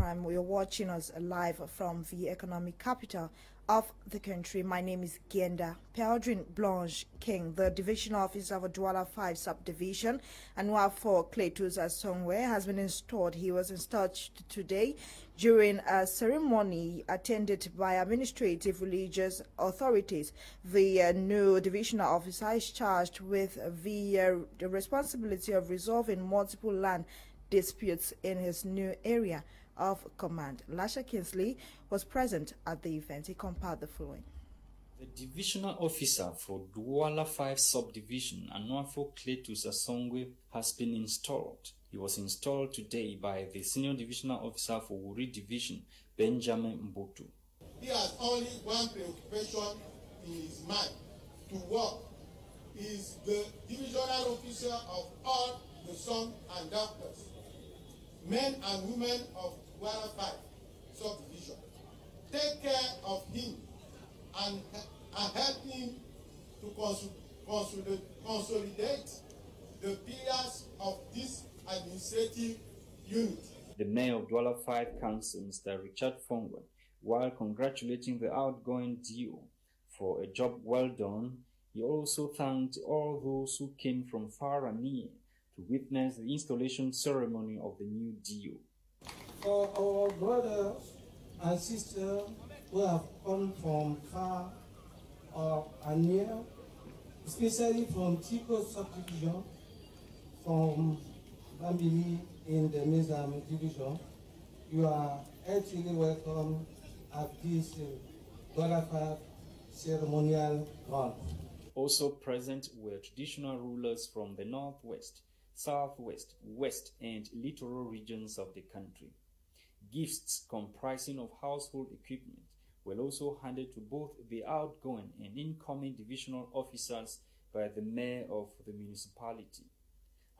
Prime. You're watching us live from the economic capital of the country. My name is Genda PELDRINE Blanche King, the division officer of Douala 5 subdivision, and NGWA for Cletus Asongwe has been installed. He was installed today during a ceremony attended by administrative religious authorities. The new divisional officer is charged with the responsibility of resolving multiple land disputes in his new area of command. Lasha Kinsley was present at the event. He compiled the following. The divisional officer for Douala 5 subdivision, NGWA for Cletus Asongwe, has been installed. He was installed today by the senior divisional officer for Wuri division, Benjamin Mbotu. He has only one preoccupation in his mind: to work. He is the divisional officer of all the sons and daughters, men and women of Douala 5 subdivision. Take care of him and help him to consolidate the pillars of this administrative unit. The mayor of Douala 5 Council, Mr. Richard Fongwe, while congratulating the outgoing DO for a job well done, he also thanked all those who came from far and near to witness the installation ceremony of the new DO. For our brothers and sisters who have come from far and near, especially from Chico subdivision, from Bambili in the Mizam division, you are heartily welcome at this Douala 5 ceremonial run. Also present were traditional rulers from the northwest, southwest, west, and littoral regions of the country. Gifts comprising of household equipment were also handed to both the outgoing and incoming divisional officers by the mayor of the municipality.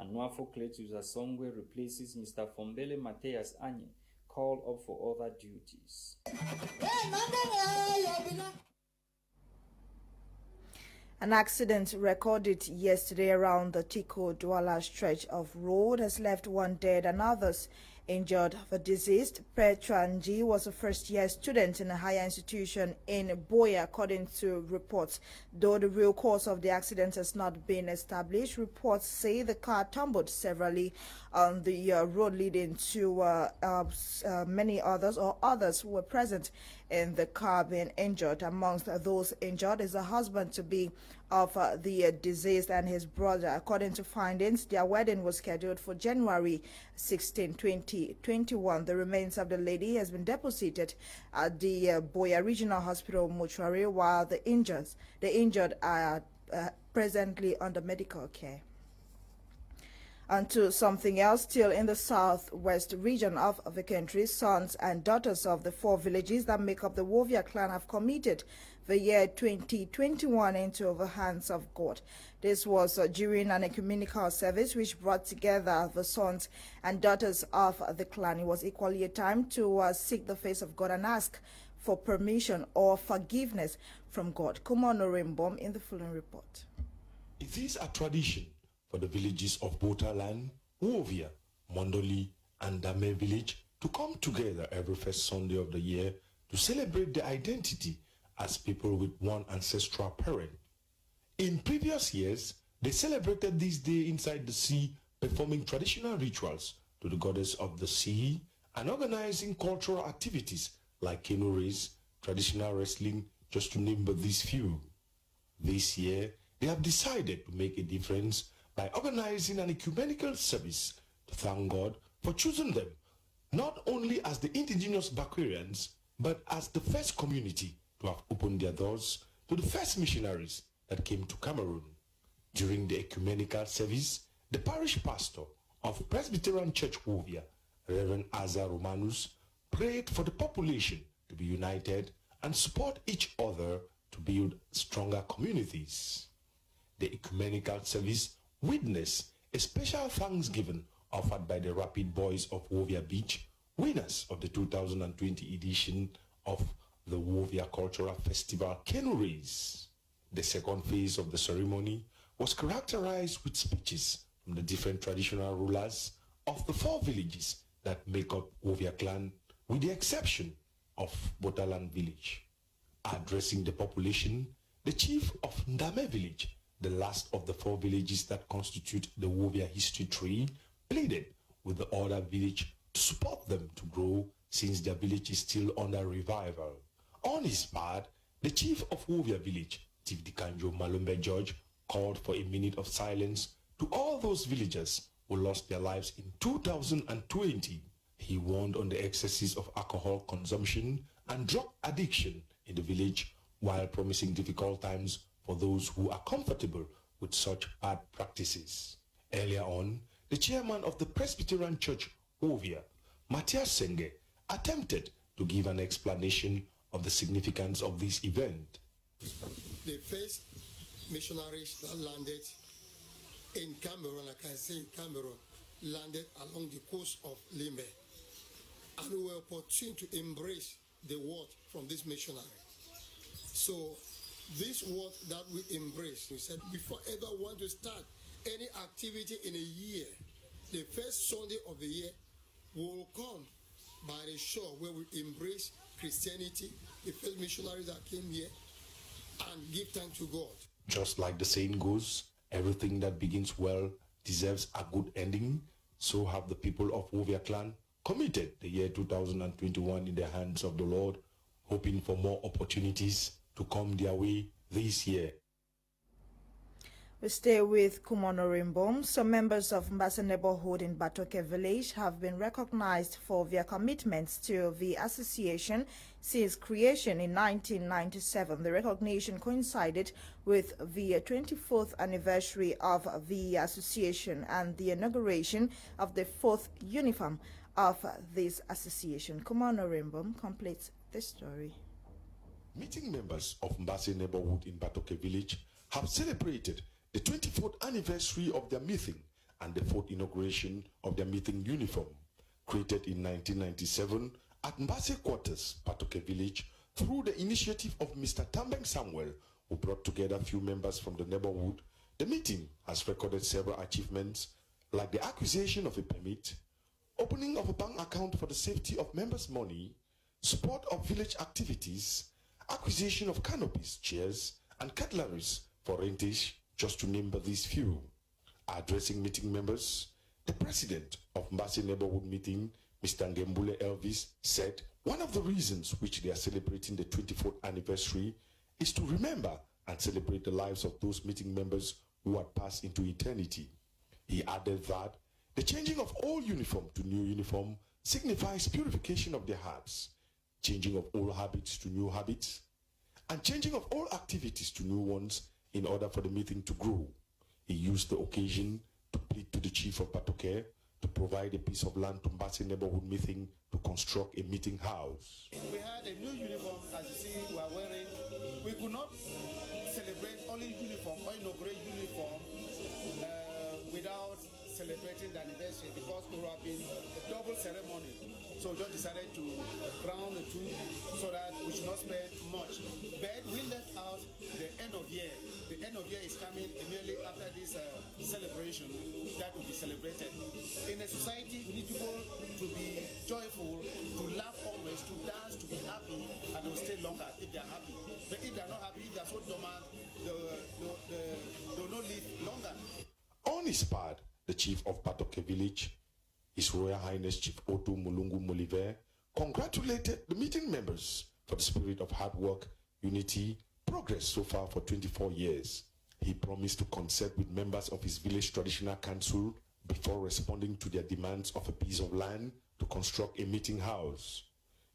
NGWA for Cletus Asongwe replaces Mr. Fombele Mateus Anye, called up for other duties. An accident recorded yesterday around the Tiko-Douala stretch of road has left one dead and others injured. The deceased, PLANCHE, was a first-year student in a higher institution in Boya, according to reports. Though the real cause of the accident has not been established, reports say the car tumbled severally on the road, leading to many others who were present in the car being injured. Amongst those injured is the husband-to-be of the deceased and his brother. According to findings, their wedding was scheduled for January 16, 2021. The remains of the lady has been deposited at the Boya Regional Hospital mortuary, while the injured are presently under medical care. And to something else, still in the southwest region of the country, sons and daughters of the 4 villages that make up the Wovia clan have committed the year 2021 into the hands of God. This was during an ecumenical service which brought together the sons and daughters of the clan. It was equally a time to seek the face of God and ask for permission or forgiveness from God. Kumano Rimbom in the following report. It is a tradition for the villages of Botaland, Wovia, Mondoli, and Dame village to come together every first Sunday of the year to celebrate their identity as people with one ancestral parent. In previous years, they celebrated this day inside the sea, performing traditional rituals to the goddess of the sea and organizing cultural activities like canoe race, traditional wrestling, just to name but these few. This year, they have decided to make a difference by organizing an ecumenical service to thank God for choosing them, not only as the indigenous Bakwarians, but as the first community to have opened their doors to the first missionaries that came to Cameroon. During the ecumenical service, the parish pastor of Presbyterian Church Wovia, Reverend Aza Romanus, prayed for the population to be united and support each other to build stronger communities. The ecumenical service witnessed a special thanksgiving offered by the Rapid Boys of Wovia Beach, winners of the 2020 edition of the Wovia Cultural Festival Canoe Race. The second phase of the ceremony was characterized with speeches from the different traditional rulers of the 4 villages that make up Wovia clan with the exception of Botalan village. Addressing the population, the chief of Ndame village, the last of the 4 villages that constitute the Wovia history tree, pleaded with the other village to support them to grow since their village is still under revival. On his part, the chief of Wovia village, Chief Dikanjo Malumbe George, called for a minute of silence to all those villagers who lost their lives in 2020. He warned on the excesses of alcohol consumption and drug addiction in the village while promising difficult times for those who are comfortable with such bad practices. Earlier on, the chairman of the Presbyterian Church, Wovia, Matthias Senge, attempted to give an explanation of the significance of this event. The first missionaries that landed in Cameroon, like I say in Cameroon, landed along the coast of Limbe. And we were opportune to embrace the word from this missionary. So this word that we embrace, we said, before ever want to start any activity in a year, the first Sunday of the year will come by the shore where we embrace Christianity, the first missionaries that came here, and give thanks to God. Just like the saying goes, everything that begins well deserves a good ending. So have the people of Wovia clan committed the year 2021 in the hands of the Lord, hoping for more opportunities to come their way this year. We stay with Kumonorimbom. Some members of Mbasa neighborhood in Batoke village have been recognized for their commitments to the association since creation in 1997. The recognition coincided with the 24th anniversary of the association and the inauguration of the 4th uniform of this association. Kumonorimbom completes the story. Meeting members of Mbasa neighborhood in Batoke village have celebrated the 24th anniversary of their meeting and the 4th inauguration of their meeting uniform, created in 1997 at Mbase quarters, Batoke village, through the initiative of Mr. TAMNJONG Samuel, who brought together a few members from the neighborhood. The meeting has recorded several achievements like the acquisition of a permit, opening of a bank account for the safety of members' money, support of village activities, acquisition of canopies, chairs, and cutleries for rentage, just to name but these few. Addressing meeting members, the president of Mbase neighborhood meeting, Mr. Ngembule Elvis, said one of the reasons which they are celebrating the 24th anniversary is to remember and celebrate the lives of those meeting members who had passed into eternity. He added that the changing of old uniform to new uniform signifies purification of their hearts, changing of old habits to new habits, and changing of all activities to new ones in order for the meeting to grow. He used the occasion to plead to the chief of Batoke to provide a piece of land to Mbase neighborhood meeting to construct a meeting house. We had a new uniform, as you see we are wearing. We could not celebrate only uniform or inaugurate uniform without celebrating the anniversary, because it would have been a double ceremony. So we just decided to crown the two so that we should not spend much. But we left out the end of year. The end of year is coming immediately after this celebration that will be celebrated. In a society, we need people to be joyful, to laugh always, to dance, to be happy, and they will stay longer if they are happy. But if they are not happy, if they are so dormant, they will not live longer. On his part, the chief of Batoke village, His Royal Highness Chief Otto Mulungu Moliver, congratulated the meeting members for the spirit of hard work, unity, progress so far for 24 years. He promised to consult with members of his village traditional council before responding to their demands of a piece of land to construct a meeting house.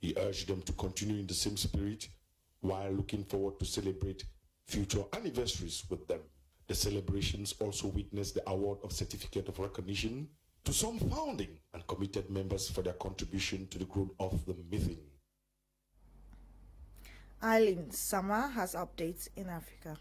He urged them to continue in the same spirit while looking forward to celebrate future anniversaries with them. The celebrations also witnessed the award of Certificate of Recognition to some founding and committed members for their contribution to the growth of the meeting. Eileen Sama has updates in Africa.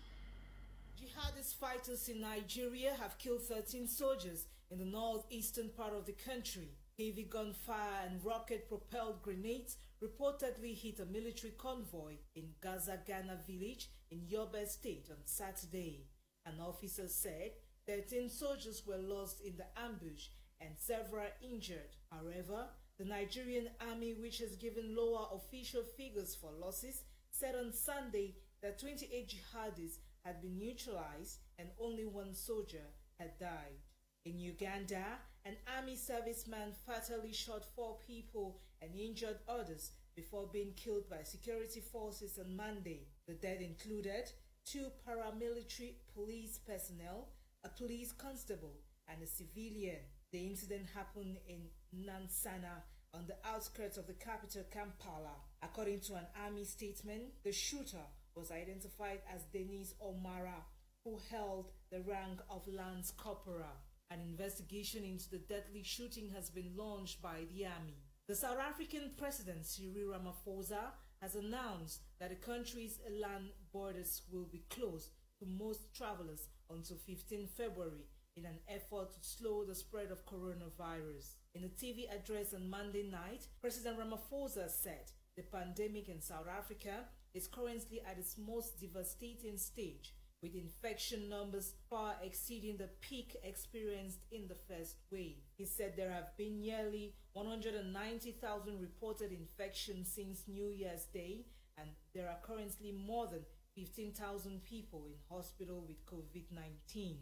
Jihadist fighters in Nigeria have killed 13 soldiers in the northeastern part of the country. Heavy gunfire and rocket-propelled grenades reportedly hit a military convoy in Gaza-Ghana village in Yobe State on Saturday. An officer said 13 soldiers were lost in the ambush and several injured. However, The Nigerian army, which has given lower official figures for losses, said on Sunday that 28 jihadis had been neutralized and only one soldier had died. In Uganda, an army serviceman fatally shot 4 people and injured others before being killed by security forces on Monday. The death included 2 paramilitary police personnel, a police constable, and a civilian. The incident happened in Nansana, on the outskirts of the capital Kampala. According to an army statement, the shooter was identified as Dennis Omara, who held the rank of Lance Corporal. An investigation into the deadly shooting has been launched by the army. The South African President Cyril Ramaphosa has announced that the country's land borders will be closed to most travelers until 15 February in an effort to slow the spread of coronavirus. In a TV address on Monday night, President Ramaphosa said the pandemic in South Africa is currently at its most devastating stage, with infection numbers far exceeding the peak experienced in the first wave. He said there have been nearly 190,000 reported infections since New Year's Day, and there are currently more than 15,000 people in hospital with COVID-19.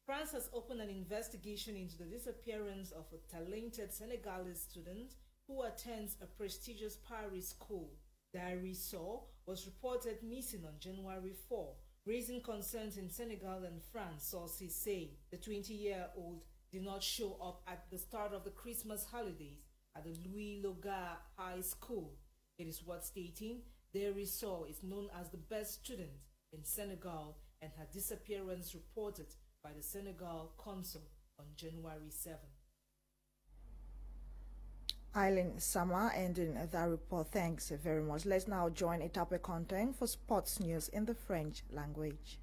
France has opened an investigation into the disappearance of a talented Senegalese student who attends a prestigious Paris school. Diary Saw was reported missing on January 4, raising concerns in Senegal and France, sources say. The 20-year-old did not show up at the start of the Christmas holidays at the Louis Loga High School. It is worth stating Diary Saw is known as the best student in Senegal, and her disappearance reported by the Senegal consul on January 7. Eileen Sama ending that report. Thanks very much. Let's now join Etape Content for sports news in the French language.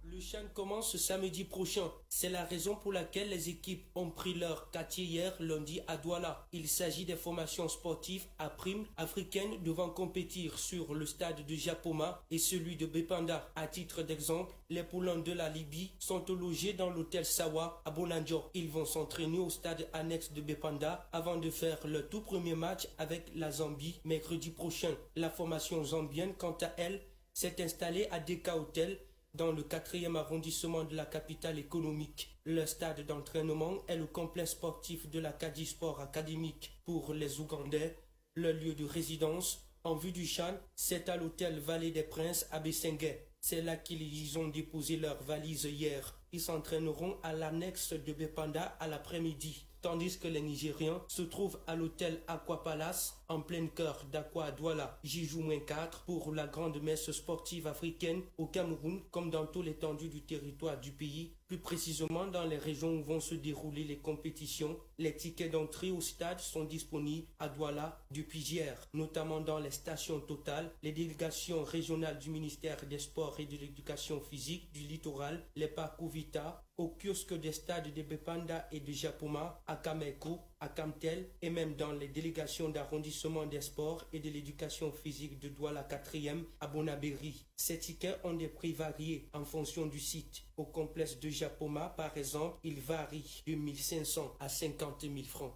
Le CHAN commence ce samedi prochain. C'est la raison pour laquelle les équipes ont pris leur quartier hier lundi à Douala. Il s'agit des formations sportives à prime africaines devant compétir sur le stade de Japoma et celui de Bepanda. À titre d'exemple, les poulains de la Libye sont logés dans l'hôtel Sawa à Bonanjo. Ils vont s'entraîner au stade annexe de Bepanda avant de faire leur tout premier match avec la Zambie mercredi prochain. La formation zambienne, quant à elle, s'est installée à Deka Hotel dans le 4e arrondissement de la capitale économique. Le stade d'entraînement est le complexe sportif de la Kadi Sport académique pour les Ougandais. Le lieu de résidence en vue du CHAN, c'est à l'hôtel Vallée des Princes à Bessengue. C'est là qu'ils ont déposé leurs valises hier. Ils s'entraîneront à l'annexe de Bepanda à l'après-midi, tandis que les Nigériens se trouvent à l'hôtel Aqua Palace en plein cœur d'Aqua à Douala. J-4 pour la grande messe sportive africaine au Cameroun, comme dans toute l'étendue du territoire du pays, plus précisément dans les régions où vont se dérouler les compétitions. Les tickets d'entrée au stade sont disponibles à Douala depuis hier, notamment dans les stations Total, les délégations régionales du ministère des Sports et de l'Éducation physique du littoral, les parcours Vita, au kiosque des stades de Bepanda et de Japoma, à Kameko, à Kamtel et même dans les délégations d'arrondissement des sports et de l'éducation physique de Douala 4e à Bonabéry. Ces tickets ont des prix variés en fonction du site. Au complexe de Japoma, par exemple, ils varient de 1 500 à 50 000 francs.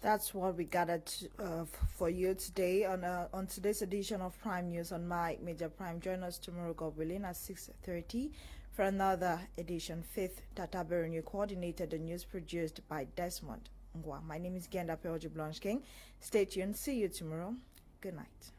That's what we gathered for you today on today's edition of Prime News on My Media Prime. Join us tomorrow, God willing, at 6:30 for another edition. Fifth Tata Berenyu coordinated the news produced by Desmond NGWA. My name is Genda Blanche King. Stay tuned. See you tomorrow. Good night.